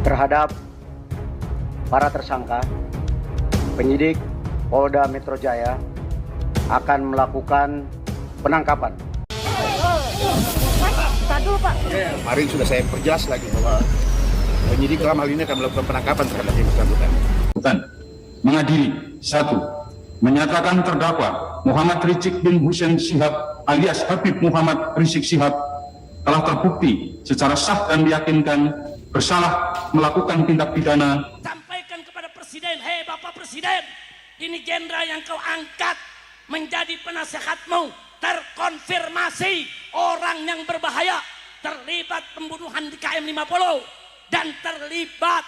terhadap para tersangka, penyidik Polda Metro Jaya akan melakukan penangkapan. Kemarin sudah saya perjelas lagi bahwa penyidik dalam hal ini akan melakukan penangkapan terhadap yang bersangkutan. Mengadili 1. Menyatakan terdakwa Muhammad Rizik bin Hussein Shihab alias Habib Muhammad Rizik Shihab telah terbukti secara sah dan meyakinkan bersalah melakukan tindak pidana. Sampaikan kepada Presiden, hei Bapak Presiden, ini jenderal yang kau angkat menjadi penasehatmu terkonfirmasi orang yang berbahaya, terlibat pembunuhan di KM 50 dan terlibat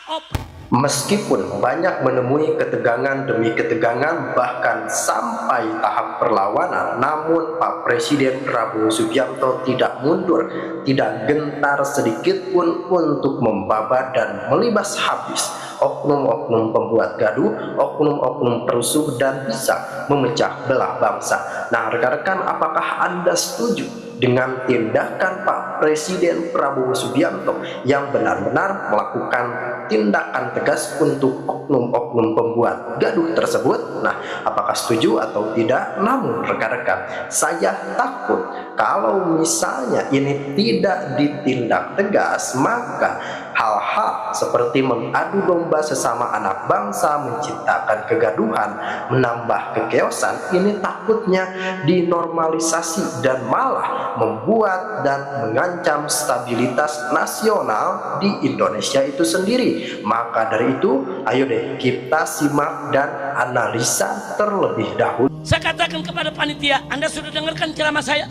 Meskipun banyak menemui ketegangan demi ketegangan bahkan sampai tahap perlawanan, namun Pak Presiden Prabowo Subianto tidak mundur, tidak gentar sedikit pun untuk membabat dan melibas habis oknum-oknum pembuat gaduh, oknum-oknum perusuh dan bisa memecah belah bangsa. Nah, rekan-rekan, apakah Anda setuju dengan tindakan Pak Presiden Prabowo Subianto yang benar-benar melakukan tindakan tegas untuk oknum-oknum pembuat gaduh tersebut? Nah, apakah setuju atau tidak? Namun rekan-rekan, saya takut kalau misalnya ini tidak ditindak tegas, maka hal-hal seperti mengadu domba sesama anak bangsa, menciptakan kegaduhan, menambah kekeosan, ini takutnya dinormalisasi dan malah membuat dan mengancam stabilitas nasional di Indonesia itu sendiri. Maka dari itu, ayo deh kita simak dan analisa terlebih dahulu. Saya katakan kepada panitia, Anda sudah dengarkan ceramah saya?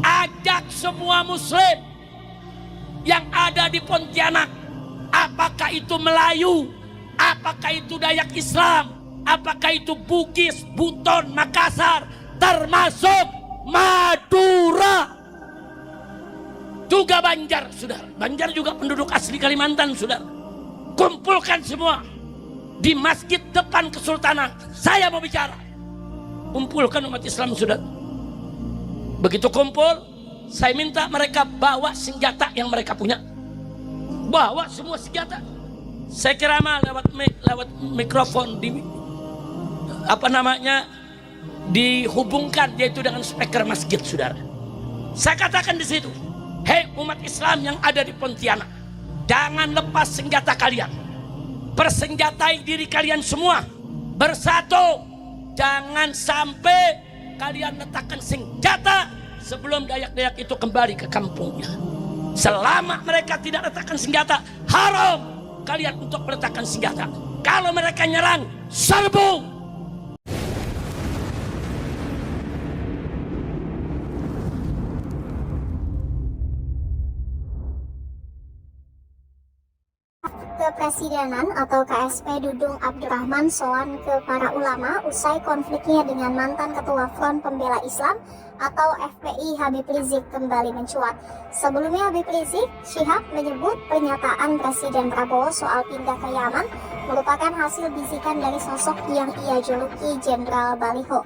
Ajak semua muslim yang ada di Pontianak, apakah itu Melayu, apakah itu Dayak Islam, apakah itu Bugis, Buton, Makassar, termasuk Madura, juga Banjar, saudara. Banjar juga penduduk asli Kalimantan, saudara. Kumpulkan semua di masjid depan Kesultanan. Saya mau bicara. Kumpulkan umat Islam, saudara. Begitu kumpul, saya minta mereka bawa senjata yang mereka punya. Bawa semua senjata. Saya ceramah lewat mikrofon dihubungkan yaitu dengan speaker masjid, saudara. Saya katakan di situ, hei umat Islam yang ada di Pontianak, jangan lepas senjata kalian. Persenjatai diri kalian semua, bersatu. Jangan sampai kalian letakkan senjata sebelum Dayak-Dayak itu kembali ke kampungnya. Selama mereka tidak letakkan senjata, haram kalian untuk meletakkan senjata. Kalau mereka nyerang, serbu. Kepresidenan atau KSP Dudung Abdurrahman soan ke para ulama usai konfliknya dengan mantan Ketua Front Pembela Islam atau FPI Habib Rizik kembali mencuat. Sebelumnya Habib Rizik Shihab menyebut pernyataan Presiden Prabowo soal pindah ke Yaman merupakan hasil bisikan dari sosok yang ia juluki Jenderal Baliho.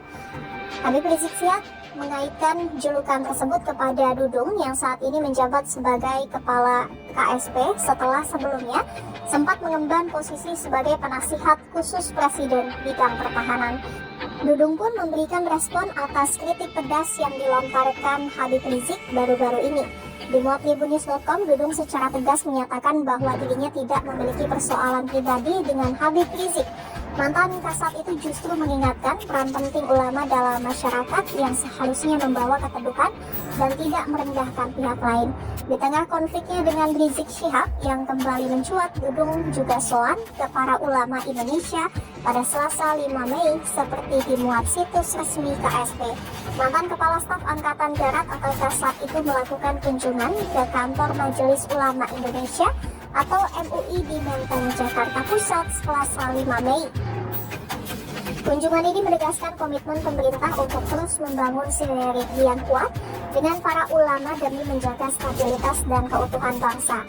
Habib Rizik Shihab mengaitkan julukan tersebut kepada Dudung yang saat ini menjabat sebagai Kepala KSP setelah sebelumnya sempat mengemban posisi sebagai penasihat khusus Presiden bidang pertahanan. Dudung pun memberikan respon atas kritik pedas yang dilontarkan Habib Rizik baru-baru ini. Di muatribunnews.com, Dudung secara tegas menyatakan bahwa dirinya tidak memiliki persoalan pribadi dengan Habib Rizik. Mantan Kasat itu justru mengingatkan peran penting ulama dalam masyarakat yang seharusnya membawa keteduhan dan tidak merendahkan pihak lain. Di tengah konfliknya dengan Rizik Shihab yang kembali mencuat, Dudung juga soan ke para ulama Indonesia pada Selasa 5 Mei seperti dimuat situs resmi KSP. Mantan Kepala Staf Angkatan Darat atau Kasat itu melakukan kunjungan ke kantor Majelis Ulama Indonesia atau MUI di Menteng, Jakarta Pusat, Selasa 5 Mei. Kunjungan ini menegaskan komitmen pemerintah untuk terus membangun sinergi yang kuat dengan para ulama demi menjaga stabilitas dan keutuhan bangsa.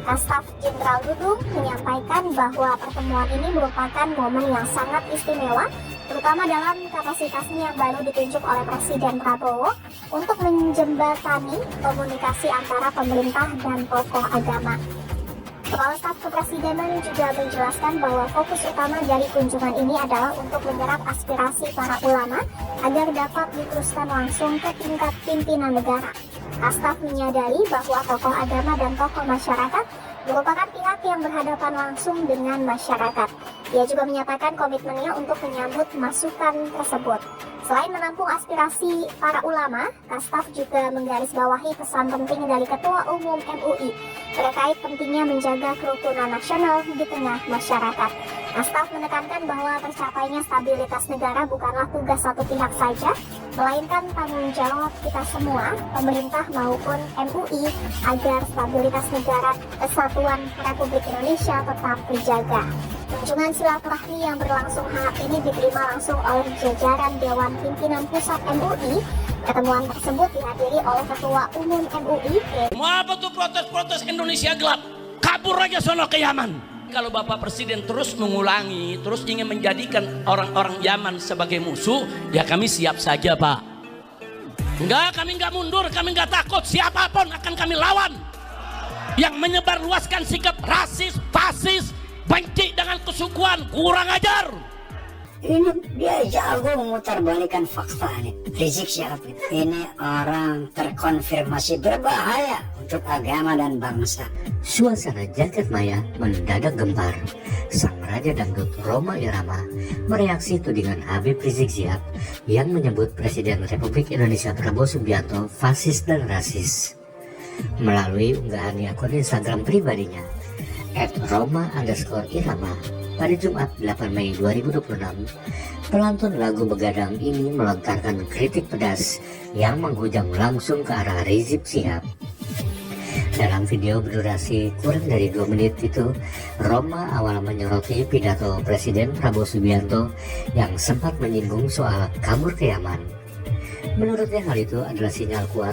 Kastaf Jenderal Dudung menyampaikan bahwa pertemuan ini merupakan momen yang sangat istimewa, terutama dalam kapasitasnya yang baru ditunjuk oleh Presiden Prabowo untuk menjembatani komunikasi antara pemerintah dan tokoh agama. Kepala Staf Kepresidenan juga menjelaskan bahwa fokus utama dari kunjungan ini adalah untuk menyerap aspirasi para ulama agar dapat diteruskan langsung ke tingkat pimpinan negara. Staf menyadari bahwa tokoh agama dan tokoh masyarakat merupakan pihak yang berhadapan langsung dengan masyarakat. Ia juga menyatakan komitmennya untuk menyambut masukan tersebut. Selain menampung aspirasi para ulama, Kastaf juga menggarisbawahi pesan penting dari Ketua Umum MUI terkait pentingnya menjaga kerukunan nasional di tengah masyarakat. Kastaf menekankan bahwa tercapainya stabilitas negara bukanlah tugas satu pihak saja, melainkan tanggung jawab kita semua, pemerintah maupun MUI, agar stabilitas negara Kesatuan Republik Indonesia tetap terjaga. Kunjungan silaturahmi yang berlangsung hangat ini diterima langsung oleh jajaran Dewan Pimpinan Pusat MUI. Pertemuan tersebut dihadiri oleh Ketua Umum MUI. Mau apa tuh protes-protes Indonesia gelap? Kabur aja sono ke Yaman. Kalau Bapak Presiden terus mengulangi, terus ingin menjadikan orang-orang Yaman sebagai musuh, ya kami siap saja, Pak. Enggak, kami enggak mundur, kami enggak takut. Siapapun akan kami lawan. Yang menyebarluaskan sikap rasis, fasis, benci dengan kesukuan, kurang ajar. Ini dia jago memutarbalikkan fakta nih. Rizik Syihab ini orang terkonfirmasi berbahaya untuk agama dan bangsa. Suasana jagat maya mendadak gempar. Sang Raja Dangdut Rhoma Irama mereaksi tudingan Habib Rizik Syihab yang menyebut Presiden Republik Indonesia Prabowo Subianto fasis dan rasis. Melalui unggahan di akun Instagram pribadinya, @Rhoma_Irama, pada Jumat 8 Mei 2026, pelantun lagu Begadang ini melontarkan kritik pedas yang menghujam langsung ke arah Rizik Syihab. Dalam video berdurasi kurang dari 2 menit itu, Rhoma awal menyoroti pidato Presiden Prabowo Subianto yang sempat menyinggung soal kabur ke Yaman. Menurutnya hal itu adalah sinyal kuat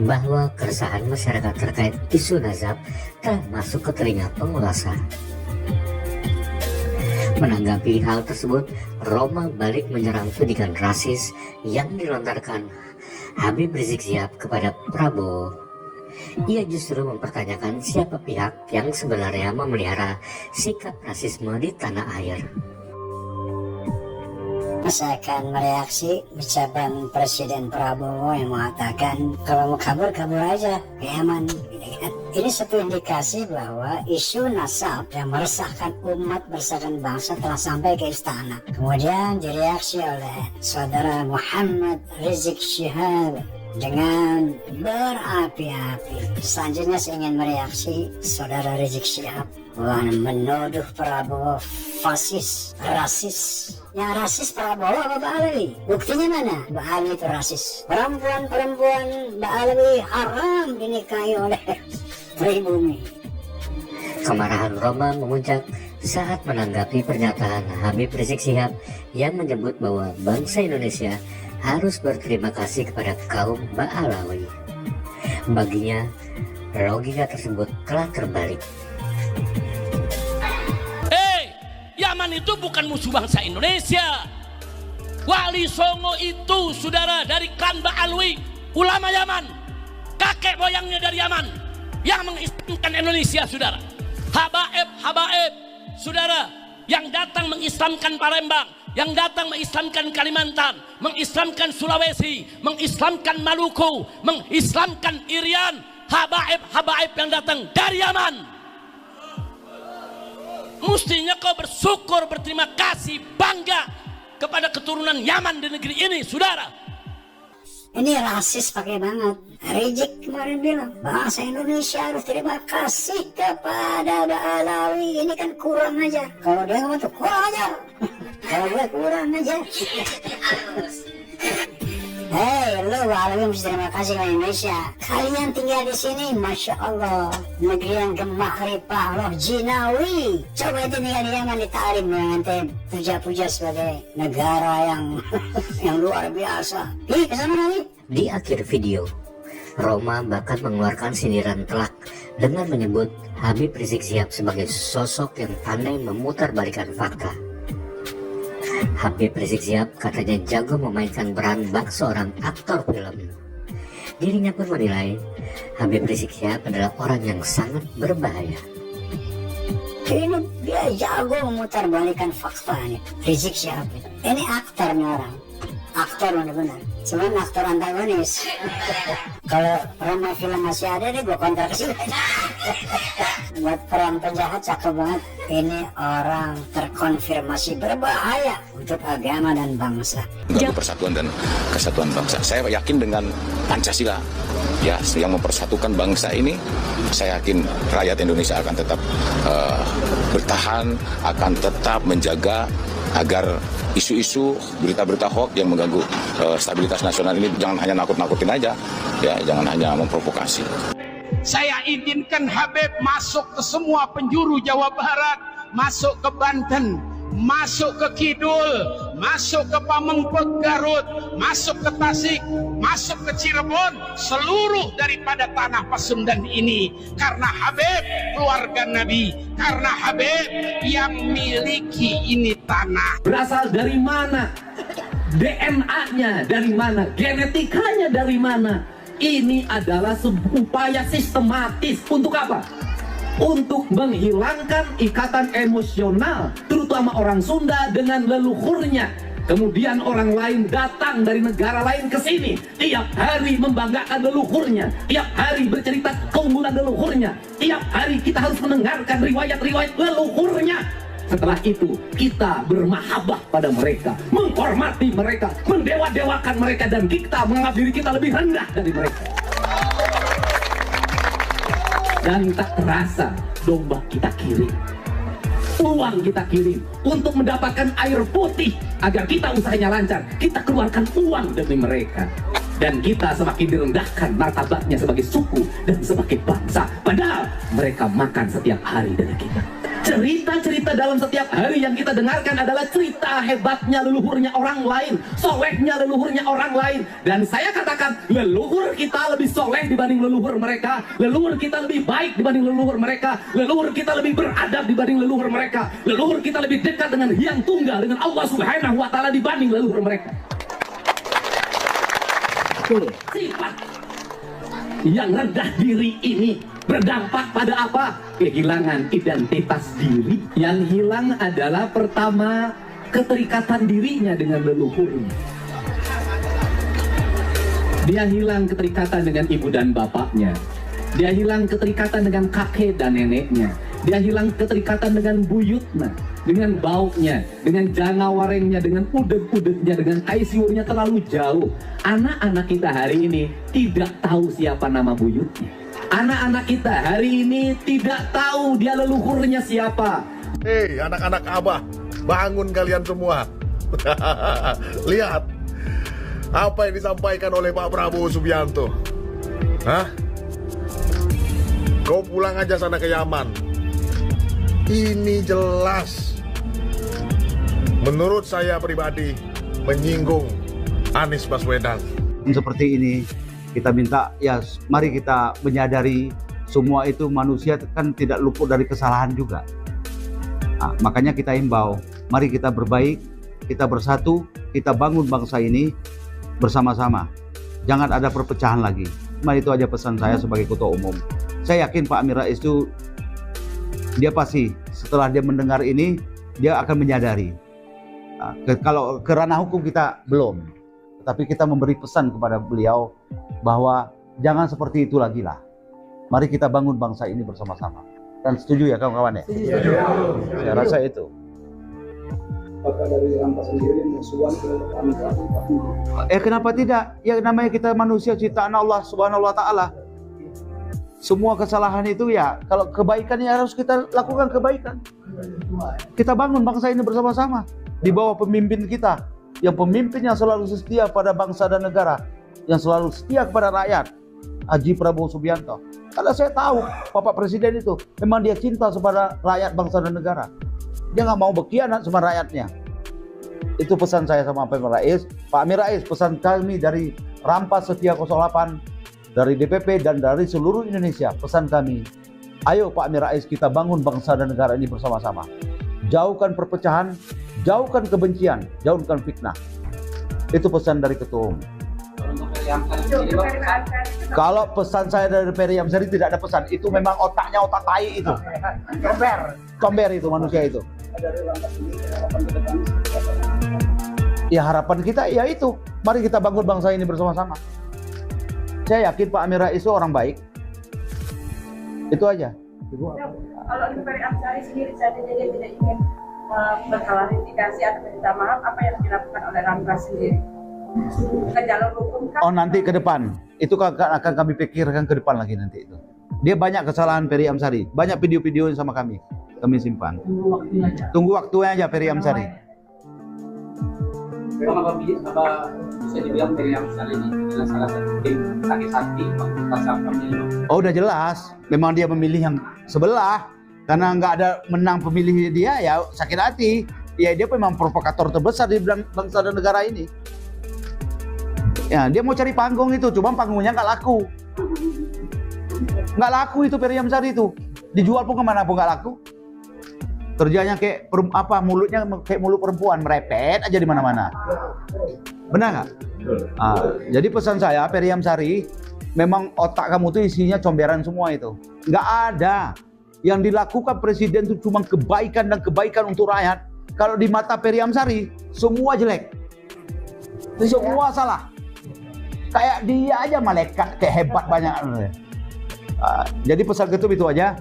bahwa keresahan masyarakat terkait isu nazab telah masuk ke telinga penguasa. Menanggapi hal tersebut, Rhoma balik menyerang tudingan rasis yang dilontarkan Habib Rizik Syihab kepada Prabowo. Ia justru mempertanyakan siapa pihak yang sebenarnya memelihara sikap rasisme di tanah air. Saya akan mereaksi ucapan Presiden Prabowo yang mengatakan kalau mau kabur aja ke Yaman. Ini satu indikasi bahwa isu nasab yang meresahkan umat, meresahkan bangsa telah sampai ke istana. Kemudian direaksi oleh saudara Muhammad Rizik Syihab dengan berapi-api. Selanjutnya saya ingin mereaksi saudara Rizik Syihab menuduh Prabowo fasis, rasis. Yang rasis Prabowo apa Mbak Alawi? Buktinya mana? Mbak Alawi itu rasis. Perempuan Mbak Alawi haram dinikahi oleh pribumi. Kemarahan Rhoma memuncak saat menanggapi pernyataan Habib Rizik Syihab yang menyebut bahwa bangsa Indonesia harus berterima kasih kepada kaum Mbak Alawi. Baginya, logika tersebut telah terbalik. Yaman itu bukan musuh bangsa Indonesia. Wali Songo itu saudara dari klan Ba'alwi, ulama Yaman, kakek moyangnya dari Yaman yang mengislamkan Indonesia, saudara. Habaib saudara yang datang mengislamkan Palembang, yang datang mengislamkan Kalimantan, mengislamkan Sulawesi, mengislamkan Maluku, mengislamkan Irian. Habaib yang datang dari Yaman. Mestinya kau bersyukur, berterima kasih, bangga kepada keturunan Yaman di negeri ini, saudara. Ini rasis pakai banget. Rizik kemarin bilang bangsa Indonesia harus terima kasih kepada Mbak Alawi. Ini kan kurang aja. Kalau dia ngomong tuh kurang aja. Kalau gue kurang aja. Hei, lu Mbak Alawi mesti terima kasih kepada Indonesia. Kalian tinggal di sini, Masya Allah, negeri yang gemah ripah loh, jinawi. Coba itu tinggal di Yaman, di Ta'lim, nanti puja-puja sebagai negara yang luar biasa. Ih, kesana nanti. Di akhir video, Rhoma bahkan mengeluarkan sindiran telak dengan menyebut Habib Rizik Syihab sebagai sosok yang pandai memutarbalikkan fakta. Habib Rizik Syihab katanya jago memainkan peran bak seorang aktor film. Dirinya pun menilai Habib Rizik Syihab adalah orang yang sangat berbahaya. Ini dia jago memutarbalikkan fakta nih. Rizik Syihab ini aktornya orang, aktor benar-benar. Cuman aktor antagonis. Kalau Roma film masih ada nih, gue kontrak ke sini. Buat peran penjahat cakep banget. Ini orang terkonfirmasi berbahaya untuk agama dan bangsa. Untuk persatuan dan kesatuan bangsa. Saya yakin dengan Pancasila, ya, yang mempersatukan bangsa ini. Saya yakin rakyat Indonesia akan tetap bertahan, akan tetap menjaga agar isu-isu, berita-berita hoax yang mengganggu stabilitas nasional ini jangan hanya nakut-nakutin aja, ya, jangan hanya memprovokasi. Saya izinkan Habib masuk ke semua penjuru Jawa Barat, masuk ke Banten, masuk ke Kidul, masuk ke Pamengpeuk Garut, masuk ke Tasik, masuk ke Cirebon, seluruh daripada tanah Pasundan ini, karena Habib keluarga Nabi, karena Habib yang miliki ini tanah. Berasal dari mana? DNA-nya dari mana? Genetikanya dari mana? Ini adalah upaya sistematis untuk apa? Untuk menghilangkan ikatan emosional, terutama orang Sunda dengan leluhurnya. Kemudian orang lain datang dari negara lain ke sini, tiap hari membanggakan leluhurnya, tiap hari bercerita keunggulan leluhurnya, tiap hari kita harus mendengarkan riwayat-riwayat leluhurnya. Setelah itu kita bermahabbah pada mereka, menghormati mereka, mendewa-dewakan mereka, dan kita menganggap diri kita lebih rendah dari mereka. Dan tak terasa domba kita kirim, uang kita kirim untuk mendapatkan air putih agar kita usahanya lancar. Kita keluarkan uang demi mereka, dan kita semakin direndahkan martabatnya sebagai suku dan sebagai bangsa. Padahal mereka makan setiap hari dari kita. Cerita-cerita dalam setiap hari yang kita dengarkan adalah cerita hebatnya leluhurnya orang lain, solehnya leluhurnya orang lain. Dan saya katakan, leluhur kita lebih soleh dibanding leluhur mereka, leluhur kita lebih baik dibanding leluhur mereka, leluhur kita lebih beradab dibanding leluhur mereka, leluhur kita lebih dekat dengan Hyang Tunggal, dengan Allah Subhanahu wa Ta'ala dibanding leluhur mereka. Sifat yang rendah diri ini berdampak pada apa? Kehilangan identitas diri. Yang hilang adalah pertama, keterikatan dirinya dengan leluhurnya. Dia hilang keterikatan dengan ibu dan bapaknya. Dia hilang keterikatan dengan kakek dan neneknya. Dia hilang keterikatan dengan buyutnya, dengan baunya, dengan janawarengnya, dengan udeg-udegnya, dengan aisiurnya terlalu jauh. Anak-anak kita hari ini tidak tahu siapa nama buyutnya. Anak-anak kita hari ini tidak tahu dia leluhurnya siapa. Hei anak-anak Abah, bangun kalian semua. Lihat apa yang disampaikan oleh Pak Prabowo Subianto. Hah? Kau pulang aja sana ke Yaman. Ini jelas, menurut saya pribadi, menyinggung Anies Baswedan. Seperti ini kita minta, ya mari kita menyadari semua itu manusia kan tidak luput dari kesalahan juga. Nah, makanya kita imbau, mari kita berbaik, kita bersatu, kita bangun bangsa ini bersama-sama. Jangan ada perpecahan lagi. Itu aja pesan saya sebagai ketua umum. Saya yakin Pak Amin Rais itu, dia pasti setelah dia mendengar ini, dia akan menyadari. Nah, kalau ke ranah hukum kita belum, tapi kita memberi pesan kepada beliau bahwa jangan seperti itu lagi lah. Mari kita bangun bangsa ini bersama-sama. Dan setuju ya kawan-kawan ya? Setuju. Saya rasa itu. Apakah dari Rampas sendiri musuhan ke Amin Rais? Kenapa tidak? Ya namanya kita manusia ciptaan Allah Subhanahu wa Ta'ala. Semua kesalahan itu ya, kalau kebaikan ya harus kita lakukan kebaikan. Kita bangun bangsa ini bersama-sama di bawah pemimpin kita, yang pemimpin yang selalu setia pada bangsa dan negara, yang selalu setia kepada rakyat, Haji Prabowo Subianto. Karena saya tahu Bapak Presiden itu memang dia cinta kepada rakyat, bangsa dan negara. Dia nggak mau berkhianat sama rakyatnya. Itu pesan saya sama Pak Amin Rais. Pak Amin Rais, pesan kami dari Rampas Setia 08, dari DPP dan dari seluruh Indonesia, pesan kami, ayo Pak Amin Rais, kita bangun bangsa dan negara ini bersama-sama. Jauhkan perpecahan, jauhkan kebencian, jauhkan fitnah. Itu pesan dari ketua umum. Untuk yang Kalau pesan saya dari Ferry Amsari tidak ada pesan. Itu memang otaknya otak tai itu. Comber itu manusia itu. Ya harapan kita ya itu. Mari kita bangun bangsa ini bersama-sama. Saya yakin Pak Amin Rais itu orang baik. Itu aja. Kalau Ferry Amsari sendiri seandainya tidak ingin berklarifikasi atau minta maaf, apa yang dilakukan oleh Ramgas sendiri? Ke jalur hukum kan? Oh nanti ke depan. Itu akan kami pikirkan ke depan lagi nanti itu. Dia banyak kesalahan Ferry Amsari. Banyak video-video sama kami. Kami simpan. Tunggu waktunya aja Ferry Amsari. Apa bisa dibilang Ferry Amsari ini adalah salah satu tim sakit-sakit pasal pemilu? Oh udah jelas. Memang dia memilih yang sebelah. Karena nggak ada menang pemilih dia ya sakit hati. Ya dia memang provokator terbesar di bangsa dan negara ini. Ya dia mau cari panggung itu, cuma panggungnya nggak laku. Nggak laku itu Ferry Amsari itu. Dijual pun kemana pun nggak laku. Kerjanya kayak mulutnya kayak mulut perempuan, merepet aja di mana-mana. Benar nggak? Jadi pesan saya Ferry Amsari, memang otak kamu tuh isinya comberan semua itu. Nggak ada. Yang dilakukan presiden itu cuma kebaikan dan kebaikan untuk rakyat. Kalau di mata Ferry Amsari, semua jelek. Semua salah. Kayak dia aja malaikat, kayak hebat banyak. Jadi pesan ketum itu aja.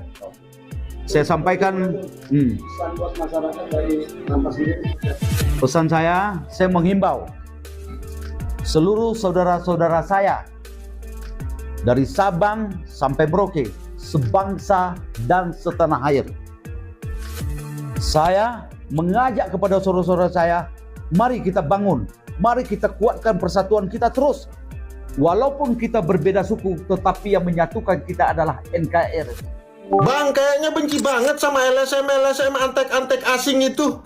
Saya sampaikan. Pesan buat masyarakat dari Rampas sendiri. Pesan saya menghimbau seluruh saudara-saudara saya dari Sabang sampai Merauke, sebangsa dan setanah air. Saya mengajak kepada saudara-saudara saya, mari kita bangun, mari kita kuatkan persatuan kita terus. Walaupun kita berbeda suku, tetapi yang menyatukan kita adalah NKRI. Bang, kayaknya benci banget sama LSM antek-antek asing itu.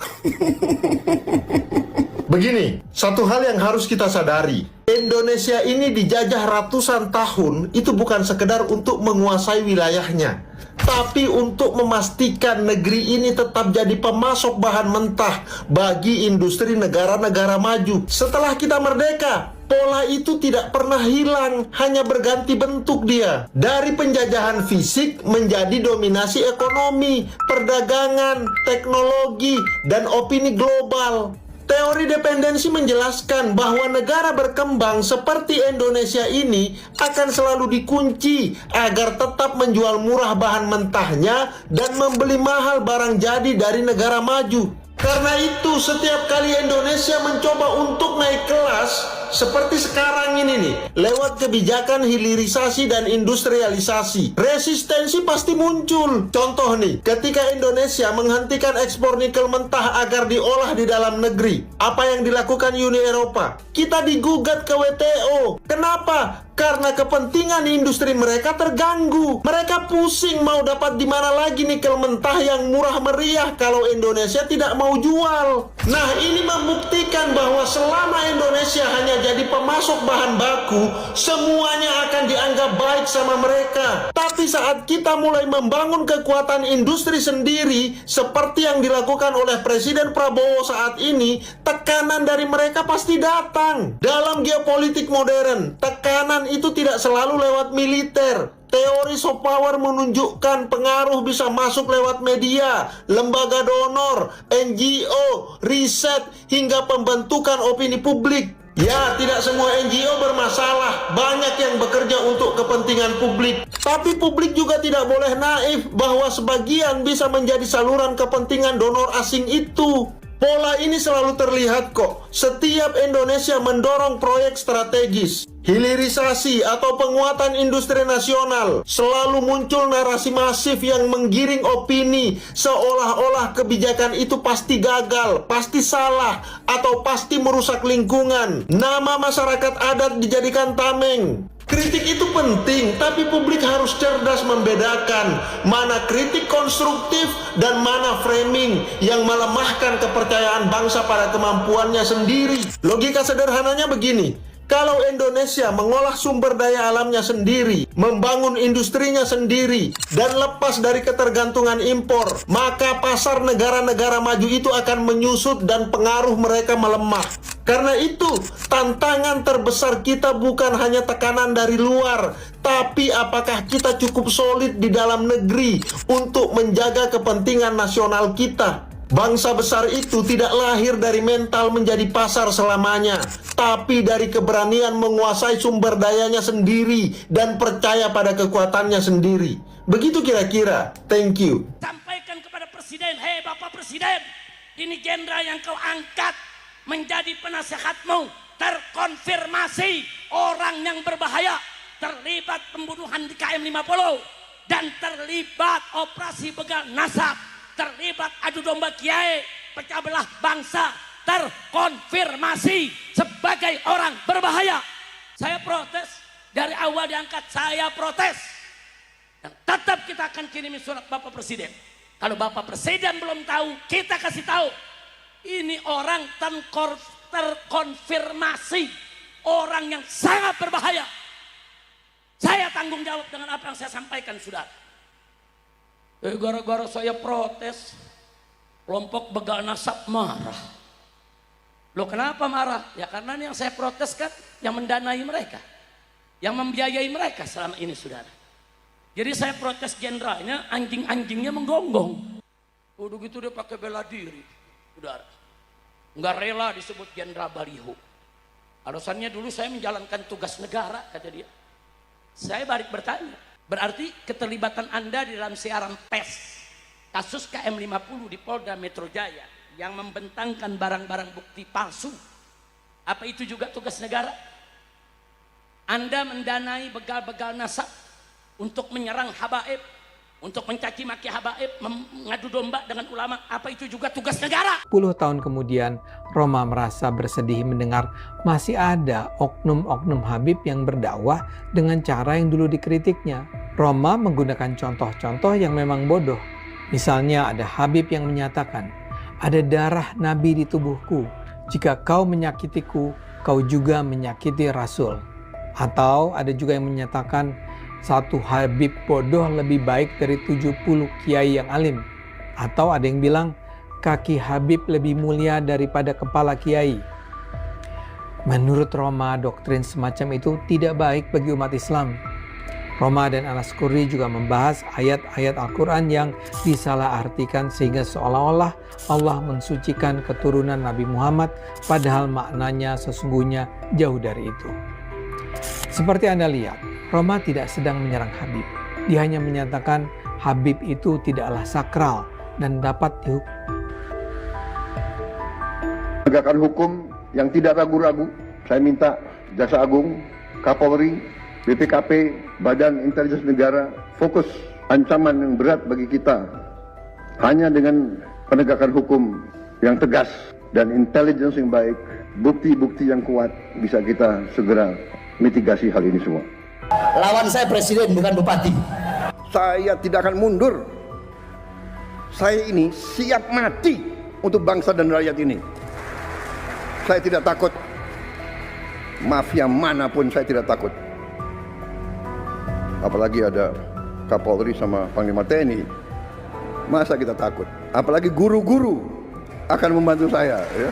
Begini, satu hal yang harus kita sadari. Indonesia ini dijajah ratusan tahun, itu bukan sekedar untuk menguasai wilayahnya, tapi untuk memastikan negeri ini tetap jadi pemasok bahan mentah bagi industri negara-negara maju. Setelah kita merdeka, pola itu tidak pernah hilang, hanya berganti bentuk dia. Dari penjajahan fisik menjadi dominasi ekonomi, perdagangan, teknologi, dan opini global. Teori dependensi menjelaskan bahwa negara berkembang seperti Indonesia ini akan selalu dikunci agar tetap menjual murah bahan mentahnya dan membeli mahal barang jadi dari negara maju. Karena itu setiap kali Indonesia mencoba untuk naik kelas seperti sekarang ini nih, lewat kebijakan hilirisasi dan industrialisasi, resistensi pasti muncul. Contoh nih, ketika Indonesia menghentikan ekspor nikel mentah agar diolah di dalam negeri, apa yang dilakukan Uni Eropa? Kita digugat ke WTO. Kenapa? Karena kepentingan industri mereka terganggu. Mereka pusing mau dapat di mana lagi nikel mentah yang murah meriah kalau Indonesia tidak mau jual. Nah, ini membuktikan bahwa selama Indonesia hanya jadi pemasok bahan baku, semuanya akan dianggap baik sama mereka. Tapi saat kita mulai membangun kekuatan industri sendiri, seperti yang dilakukan oleh Presiden Prabowo saat ini, tekanan dari mereka pasti datang. Dalam geopolitik modern, tekanan itu tidak selalu lewat militer. Teori soft power menunjukkan pengaruh bisa masuk lewat media, lembaga donor, NGO, riset, hingga pembentukan opini publik. Ya, tidak semua NGO bermasalah, banyak yang bekerja untuk kepentingan publik. Tapi publik juga tidak boleh naif bahwa sebagian bisa menjadi saluran kepentingan donor asing itu. Pola ini selalu terlihat kok. Setiap Indonesia mendorong proyek strategis, hilirisasi atau penguatan industri nasional, selalu muncul narasi masif yang menggiring opini seolah-olah kebijakan itu pasti gagal, pasti salah, atau pasti merusak lingkungan. Nama masyarakat adat dijadikan tameng. Kritik itu penting, tapi publik harus cerdas membedakan mana kritik konstruktif dan mana framing yang melemahkan kepercayaan bangsa pada kemampuannya sendiri. Logika sederhananya begini, kalau Indonesia mengolah sumber daya alamnya sendiri, membangun industrinya sendiri, dan lepas dari ketergantungan impor, maka pasar negara-negara maju itu akan menyusut dan pengaruh mereka melemah. Karena itu, tantangan terbesar kita bukan hanya tekanan dari luar, tapi apakah kita cukup solid di dalam negeri untuk menjaga kepentingan nasional kita. Bangsa besar itu tidak lahir dari mental menjadi pasar selamanya, tapi dari keberanian menguasai sumber dayanya sendiri dan percaya pada kekuatannya sendiri. Begitu kira-kira. Thank you. Sampaikan kepada Presiden, hei Bapak Presiden, ini jenderal yang kau angkat menjadi penasehatmu terkonfirmasi orang yang berbahaya, terlibat pembunuhan di KM 50 dan terlibat operasi begal nasab, terlibat adu domba kiai, pecah belah bangsa, terkonfirmasi sebagai orang berbahaya. Saya protes dari awal diangkat, saya protes. Dan tetap kita akan kirimi surat Bapak Presiden. Kalau Bapak Presiden belum tahu, kita kasih tahu. Ini orang terkonfirmasi orang yang sangat berbahaya. Saya tanggung jawab dengan apa yang saya sampaikan, saudara. Gara-gara saya protes, kelompok begal nasab marah. Loh kenapa marah? Ya karena yang saya protes kan yang mendanai mereka, yang membiayai mereka selama ini, saudara. Jadi saya protes jenderalnya, anjing-anjingnya menggonggong. Udah gitu dia pakai bela diri, saudara. Nggak rela disebut jenderal baliho. Alasannya dulu saya menjalankan tugas negara, kata dia. Saya balik bertanya, berarti keterlibatan Anda di dalam siaran pers kasus KM 50 di Polda Metro Jaya yang membentangkan barang-barang bukti palsu, apa itu juga tugas negara? Anda mendanai begal-begal nasab untuk menyerang habaib, untuk mencaci maki habaib, mengadu domba dengan ulama, apa itu juga tugas negara? 10 tahun kemudian, Roma merasa bersedih mendengar masih ada oknum-oknum Habib yang berdakwah dengan cara yang dulu dikritiknya. Roma menggunakan contoh-contoh yang memang bodoh. Misalnya ada Habib yang menyatakan, ada darah Nabi di tubuhku. Jika kau menyakitiku, kau juga menyakiti Rasul. Atau ada juga yang menyatakan, satu Habib bodoh lebih baik dari 70 kiai yang alim. Atau ada yang bilang kaki Habib lebih mulia daripada kepala kiai. Menurut Roma, doktrin semacam itu tidak baik bagi umat Islam. Roma dan Al-Asquri juga membahas ayat-ayat Al-Quran yang disalahartikan sehingga seolah-olah Allah mensucikan keturunan Nabi Muhammad, padahal maknanya sesungguhnya jauh dari itu. Seperti Anda lihat, Roma tidak sedang menyerang Habib. Dia hanya menyatakan Habib itu tidaklah sakral dan dapat dihukum. Penegakan hukum yang tidak ragu-ragu, saya minta Jaksa Agung, Kapolri, BPKP, Badan Intelijen Negara fokus ancaman yang berat bagi kita. Hanya dengan penegakan hukum yang tegas dan intelijen yang baik, bukti-bukti yang kuat bisa kita segera mitigasi hal ini semua. Lawan saya presiden bukan bupati. Saya tidak akan mundur. Saya ini siap mati untuk bangsa dan rakyat ini. Saya tidak takut. Mafia manapun saya tidak takut. Apalagi ada Kapolri sama Panglima TNI. Masa kita takut? Apalagi guru-guru akan membantu saya, ya.